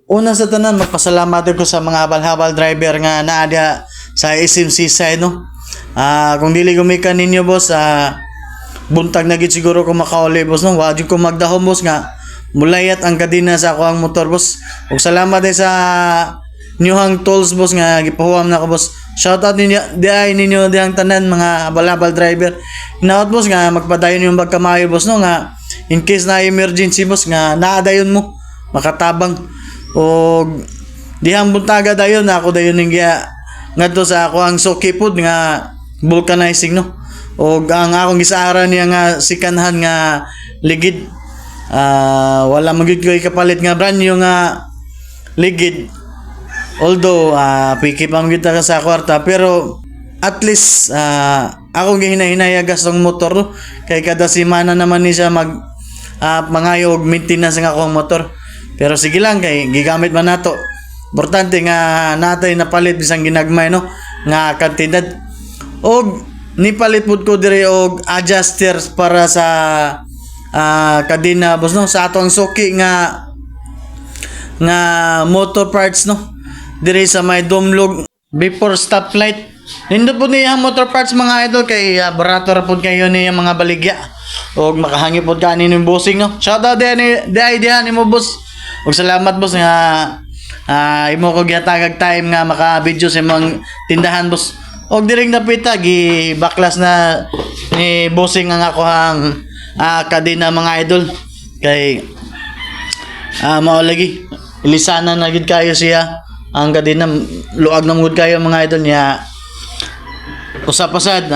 Una sa tanan, magpasalamat ko sa mga habal-habal driver nga naa diha sa SMC side, no. Kung dili gumikan ninyo, boss, buntag na gid siguro ko makauli, boss, no. Wa jud ko magdahom, boss, nga mulayat ang kadina sa ako ang motor, boss. Ug salamat din sa Newhang Tools, boss, nga gipahuwam na ko, boss. Shoutout ninyo dihang tanan mga habal-habal driver. Hinaot, boss, nga magpadayon yung magkamayo, boss, no, nga in case na emergency, boss, nga naadayon mo makatabang. O dihang buntaga dayon ako dayon ning ngadto sa ako ang suki pod nga vulcanizing, no. O ang akong gisaaran niya nga sikanhan nga ligid, wala magyud ko kapalit nga brand new nga ligid. Although piki pa kita ka sa kwarta, pero at least akong gihinahinaya gastong motor, no? Kay kada semana naman ni siya mangayo og maintenance nga akong motor. Pero sige lang, kay gigamit man nato. Importante nga natay napalit bisang ginagmay, no, nga kantidad. Og nipalit pud ko dire og adjusters para sa kadena, boss, no, sa atong suki nga motor parts, no, dire sa may dumlog before stoplight. Nindot po niya motor parts, mga idol, kay barato ra pud kayo niya mga baligya. Og makahangi pud ka ni bossing, no. Shoutout di idea ni mo, boss. Ug salamat, boss, nga imo ko gihatagag time nga maka-video sa imong tindahan, boss. Og diring napita baklas na ni bossing ang ako hang kadena, mga idol. Kay mao lagi ilisana na gid kayo siya ang kadena, luag na mud kayo, mga idol niya. Usap-usad,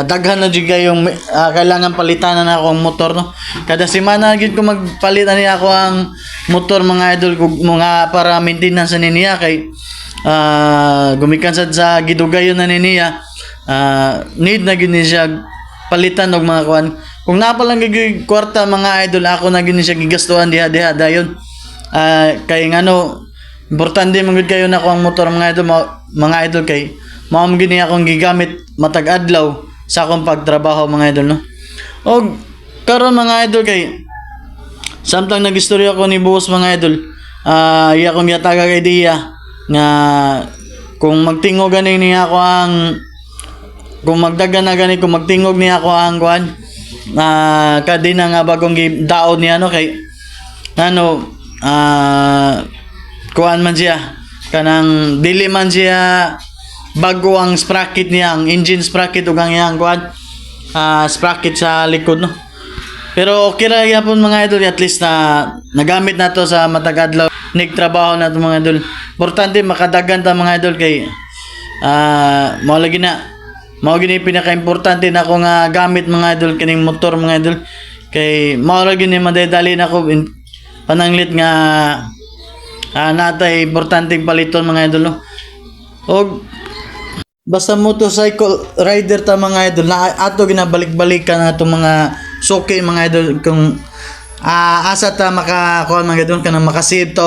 daghan na jud kayong kailangan palitan na akong motor, no. Kada semana gid ko magpalitan niya ako ang motor, mga idol, mga para maintenance ni niya. Kay gumikan sad sa gidugayon na ni niya, need na gid ni siya palitan og mga kuan. Kung napa lang gid kwarta, mga idol, ako na gid ni siya gigastuhan diha dayon. Kay ngano importante man gid kayo na ako ang motor, mga idol, kay mao man gid akong gigamit matag adlaw sa akong pagtrabaho, mga idol, no. Og karon, mga idol, kay samtang nagistorya ko ni boss, mga idol, iya akong gihatagag idea nga kung magtingog gani niya ako ang kung magdagan na gani, kung magtingog niya ako ang kuan kadina nga bagong gidaon niya, no, kay ano kuan man siya kanang dili man siya bago ang sprocket niya, ang engine sprocket ug ang iyang kuan sprocket sa likod, no. Pero okay ra gyapon, mga idol, at least na nagamit nato sa matag adlaw nigtrabaho nato, mga idol. Importante makadagan ta, mga idol, kay mao lagi na mao gini pinaka-importante na ako nga gamit, mga idol, kining motor, mga idol, kay mao lagi ni madadali nako pananglit nga natay importanteng paliton, mga idol, no. Og basta motorcycle rider ta, mga idol, na ato ginabalik-balikan nato mga suki, mga idol, kung asa ta makakuha, mga idol, kanang makasave ta